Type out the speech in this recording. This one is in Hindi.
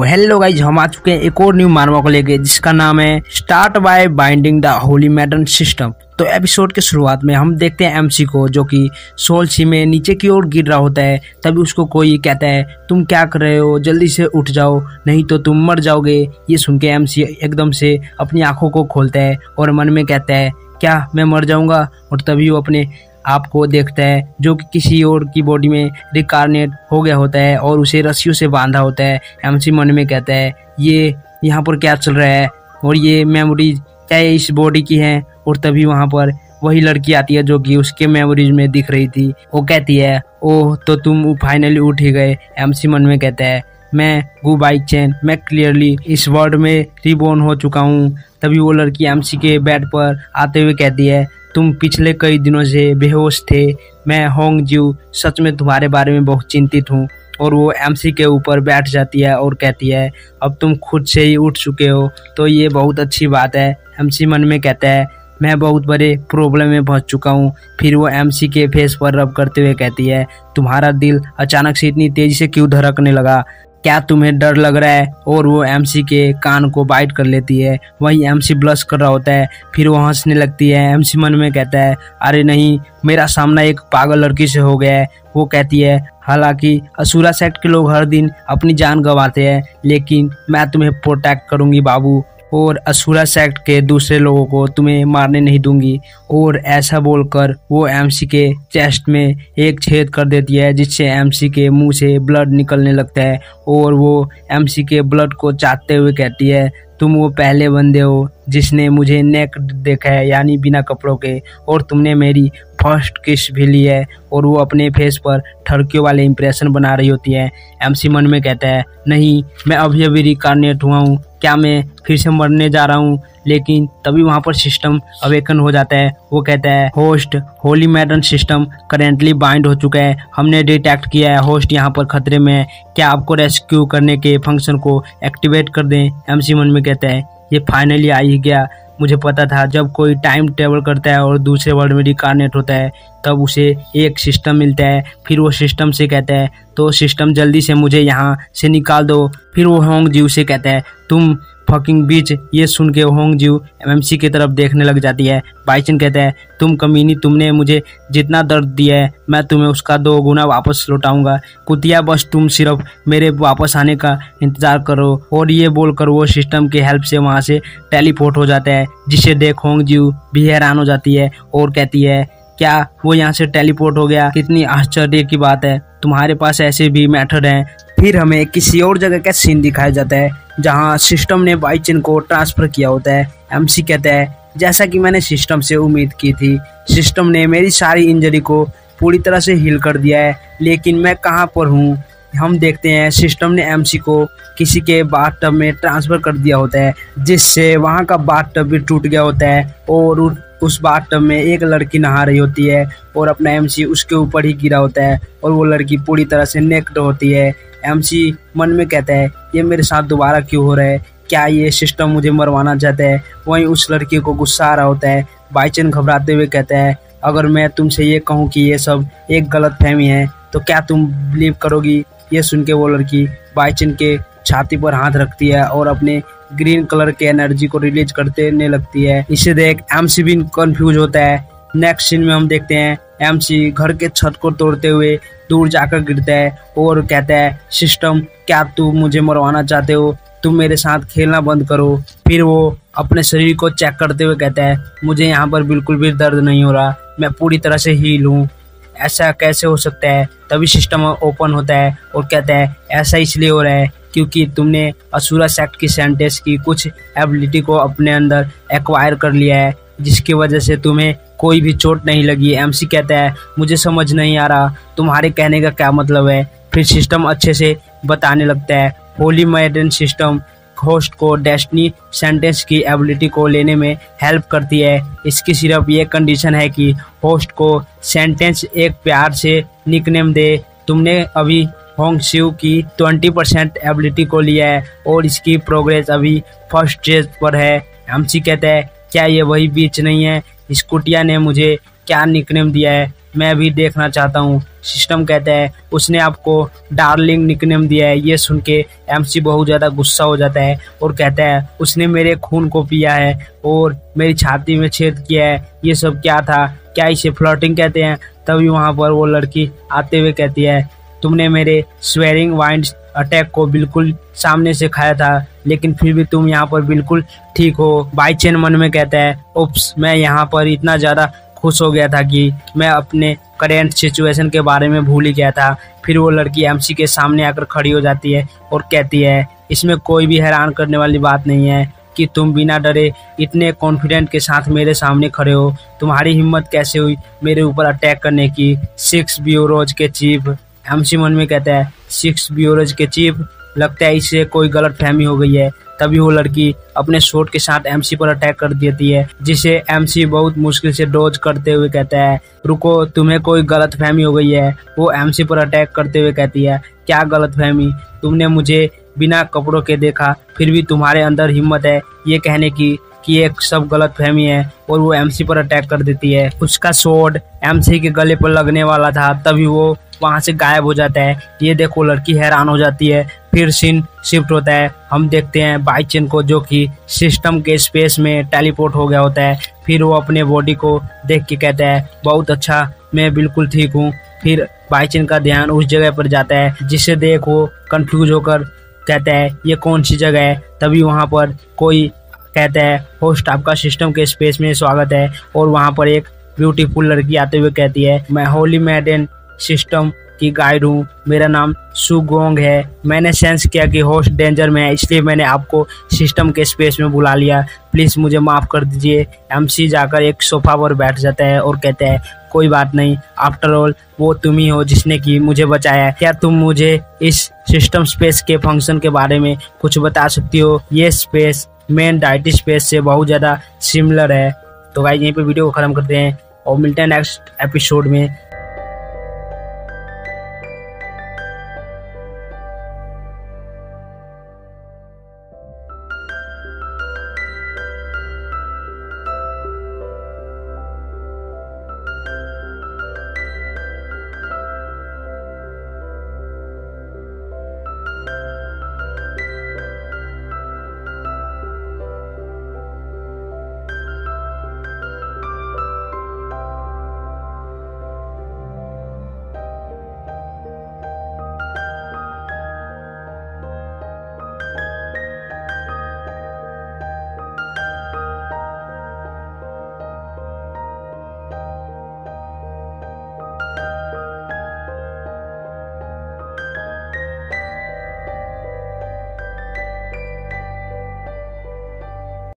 हेलो गाइज, हम आ चुके हैं एक और न्यू मानवा को लेके जिसका नाम है start by binding the Holi मैडन system. तो एपिसोड के शुरुआत में हम देखते हैं एमसी को जो कि सोलसी में नीचे की ओर गिर रहा होता है। तभी उसको कोई कहता है तुम क्या कर रहे हो, जल्दी से उठ जाओ नहीं तो तुम मर जाओगे। ये सुन के एमसी एकदम से अपनी आंखों को खोलता है और मन में कहता है क्या मैं मर जाऊंगा। और तभी वो अपने आपको देखता है जो कि किसी और की बॉडी में रिकारनेट हो गया होता है और उसे रस्सियों से बांधा होता है। एमसी मन में कहता है ये यहाँ पर क्या चल रहा है और ये मेमोरीज क्या इस बॉडी की हैं। और तभी वहाँ पर वही लड़की आती है जो कि उसके मेमोरीज में दिख रही थी। वो कहती है ओह तो तुम फाइनली उठ ही गए। एमसी मन में कहता है मैं गो बाई चैन, मैं क्लियरली इस वर्ल्ड में रिबॉर्न हो चुका हूँ। तभी वो लड़की एमसी के बेड पर आते हुए कहती है तुम पिछले कई दिनों से बेहोश थे, मैं होंग जिऊ सच में तुम्हारे बारे में बहुत चिंतित हूँ। और वो एमसी के ऊपर बैठ जाती है और कहती है अब तुम खुद से ही उठ चुके हो तो ये बहुत अच्छी बात है। एमसी मन में कहता है मैं बहुत बड़े प्रॉब्लम में फंस चुका हूँ। फिर वो एमसी के फेस पर रब करते हुए कहती है तुम्हारा दिल अचानक से इतनी तेजी से क्यों धड़कने लगा, क्या तुम्हें डर लग रहा है। और वो एमसी के कान को बाइट कर लेती है। वहीं एमसी ब्लश कर रहा होता है। फिर वो हंसने लगती है। एमसी मन में कहता है अरे नहीं, मेरा सामना एक पागल लड़की से हो गया है। वो कहती है हालांकि असुरा सेक्ट के लोग हर दिन अपनी जान गंवाते हैं लेकिन मैं तुम्हें प्रोटेक्ट करूंगी बाबू, और असुरा सेक्ट के दूसरे लोगों को तुम्हें मारने नहीं दूंगी। और ऐसा बोलकर वो एमसी के चेस्ट में एक छेद कर देती है जिससे एमसी के मुंह से ब्लड निकलने लगता है। और वो एमसी के ब्लड को चाटते हुए कहती है तुम वो पहले बंदे हो जिसने मुझे नेक्ड देखा है, यानी बिना कपड़ों के, और तुमने मेरी फर्स्ट किस भी ली है। और वो अपने फेस पर ठरकियों वाले इंप्रेशन बना रही होती है। एमसी मन में कहता है नहीं, मैं अभी अभी रिकारनेट हुआ हूँ, क्या मैं फिर से मरने जा रहा हूँ। लेकिन तभी वहाँ पर सिस्टम अवेकन हो जाता है। वो कहता है host Holi मैडन system currently bind हो चुका है, हमने डिटेक्ट किया है होस्ट यहाँ पर खतरे में है, क्या आपको रेस्क्यू करने के फंक्शन को एक्टिवेट कर दें। एमसी मन में कहता है ये फाइनली आ ही गया, मुझे पता था जब कोई टाइम ट्रेवल करता है और दूसरे वर्ल्ड में रिकारनेट होता है तब उसे एक सिस्टम मिलता है। फिर वो सिस्टम से कहता है तो सिस्टम जल्दी से मुझे यहाँ से निकाल दो। फिर वो होंग जिऊ से कहता है तुम फकिंग बीच। ये सुन के होंग जिऊ एमसी की तरफ देखने लग जाती है। बाइचन कहता है तुम कमीनी, तुमने मुझे जितना दर्द दिया है मैं तुम्हें उसका 2 गुना वापस लौटाऊंगा, कुतिया बस तुम सिर्फ मेरे वापस आने का इंतजार करो। और ये बोलकर वो सिस्टम की हेल्प से वहाँ से टेलीपोर्ट हो जाता है, जिसे देख होंग जिऊ भी हैरान हो जाती है और कहती है क्या वो यहाँ से टेलीपोर्ट हो गया, कितनी आश्चर्य की बात है, तुम्हारे पास ऐसे भी मेथड हैं। फिर हमें किसी और जगह का सीन दिखाया जाता है जहाँ सिस्टम ने बाइचन को ट्रांसफर किया होता है। एमसी कहता है जैसा कि मैंने सिस्टम से उम्मीद की थी, सिस्टम ने मेरी सारी इंजरी को पूरी तरह से हील कर दिया है, लेकिन मैं कहाँ पर हूँ। हम देखते हैं सिस्टम ने एमसी को किसी के बाथटब में ट्रांसफर कर दिया होता है जिससे वहाँ का बाथटब भी टूट गया होता है और उस बाथटब में एक लड़की नहा रही होती है और अपना एमसी उसके ऊपर ही गिरा होता है और वो लड़की पूरी तरह से नेक्ड होती है। एमसी मन में कहता है ये मेरे साथ दोबारा क्यों हो रहा है, क्या ये सिस्टम मुझे मरवाना चाहता है। वहीं उस लड़की को गुस्सा आ रहा होता है। बाइचन घबराते हुए कहता है अगर मैं तुमसे ये कहूँ कि ये सब एक गलतफहमी है तो क्या तुम बिलीव करोगी। ये सुन के वो लड़की बाइचन के छाती पर हाथ रखती है और अपने ग्रीन कलर के एनर्जी को रिलीज करने लगती है। इसे देख एमसी भी कंफ्यूज होता है। नेक्स्ट सीन में हम देखते हैं एमसी घर के छत को तोड़ते हुए दूर जाकर गिरता है और कहता है सिस्टम क्या तुम मुझे मरवाना चाहते हो, तुम मेरे साथ खेलना बंद करो। फिर वो अपने शरीर को चेक करते हुए कहता है मुझे यहाँ पर बिल्कुल भी दर्द नहीं हो रहा, मैं पूरी तरह से हील हूँ, ऐसा कैसे हो सकता है। तभी सिस्टम ओपन होता है और कहता है ऐसा इसलिए हो रहा है क्योंकि तुमने असुरा सेक्ट की सेंटेंस की कुछ एबिलिटी को अपने अंदर एक्वायर कर लिया है जिसकी वजह से तुम्हें कोई भी चोट नहीं लगी। एमसी कहता है मुझे समझ नहीं आ रहा तुम्हारे कहने का क्या मतलब है। फिर सिस्टम अच्छे से बताने लगता है होली मैडन सिस्टम होस्ट को डेस्टिनी सेंटेंस की एबिलिटी को लेने में हेल्प करती है। इसकी सिर्फ ये कंडीशन है कि होस्ट को सेंटेंस एक प्यार से निकनेम दे। तुमने अभी होंग जिऊ की 20% एबिलिटी को लिया है और इसकी प्रोग्रेस अभी फर्स्ट स्टेज पर है। एमसी कहता है क्या ये वही बीच नहीं है, इस कुटिया ने मुझे क्या निकनेम दिया है। मैं भी देखना चाहता हूँ। सिस्टम कहता है उसने आपको डार्लिंग निकनेम दिया है। ये सुन के एमसी बहुत ज़्यादा गुस्सा हो जाता है और कहता है उसने मेरे खून को पिया है और मेरी छाती में छेद किया है। ये सब क्या था? क्या इसे फ्लर्टिंग कहते हैं? तभी वहाँ पर वो लड़की आते हुए कहती है तुमने मेरे स्वेरिंग वाइंड अटैक को बिल्कुल सामने से खाया था, लेकिन फिर भी तुम यहाँ पर बिल्कुल ठीक हो। बाईचेन मन में कहता है उप्स, मैं यहाँ पर इतना ज़्यादा खुश हो गया था कि मैं अपने करेंट सिचुएशन के बारे में भूल ही गया था। फिर वो लड़की एमसी के सामने आकर खड़ी हो जाती है और कहती है इसमें कोई भी हैरान करने वाली बात नहीं है कि तुम बिना डरे इतने कॉन्फिडेंट के साथ मेरे सामने खड़े हो। तुम्हारी हिम्मत कैसे हुई मेरे ऊपर अटैक करने की? 6 ब्यूरोज के चीफ। एमसी मन में कहता है 6 ब्यूरोज के चीफ, लगता है इससे कोई गलत फहमी हो गई है। तभी वो लड़की अपने शॉट के साथ एमसी पर अटैक कर देती है, जिसे एमसी बहुत मुश्किल से डॉज करते हुए कहता है रुको, तुम्हें कोई गलत फहमी हो गई है। वो एमसी पर अटैक करते हुए कहती है क्या गलत फहमी? तुमने मुझे बिना कपड़ों के देखा, फिर भी तुम्हारे अंदर हिम्मत है ये कहने की कि ये सब गलत फहमी है। और वो एमसी पर अटैक कर देती है। उसका शॉट एमसी के गले पर लगने वाला था, तभी वो वहां से गायब हो जाता है। ये देखो लड़की हैरान हो जाती है। फिर सीन शिफ्ट होता है, हम देखते हैं बाईचेन को जो कि सिस्टम के स्पेस में टेलीपोर्ट हो गया होता है। फिर वो अपने बॉडी को देख के कहता है बहुत अच्छा, मैं बिल्कुल ठीक हूँ। फिर बाईचेन का ध्यान उस जगह पर जाता है, जिसे देख वो कंफ्यूज होकर कहता है ये कौन सी जगह है। तभी वहाँ पर कोई कहता है होस्ट आपका सिस्टम के स्पेस में स्वागत है। और वहाँ पर एक ब्यूटीफुल लड़की आते हुए कहती है मैं होली मैडन सिस्टम की गाइड हूँ, मेरा नाम सुगोंग है। मैंने सेंस किया कि होस्ट डेंजर में है, इसलिए मैंने आपको सिस्टम के स्पेस में बुला लिया। प्लीज़ मुझे माफ़ कर दीजिए। एमसी जाकर एक सोफा पर बैठ जाता है और कहता है कोई बात नहीं, आफ्टर ऑल वो तुम ही हो जिसने कि मुझे बचाया। क्या तुम मुझे इस सिस्टम स्पेस के फंक्शन के बारे में कुछ बता सकती हो? ये स्पेस मेन डाइटी स्पेस से बहुत ज़्यादा सिमिलर है। तो गाइस यहीं पे वीडियो को ख़त्म करते हैं और मिलते हैं नेक्स्ट एपिसोड में।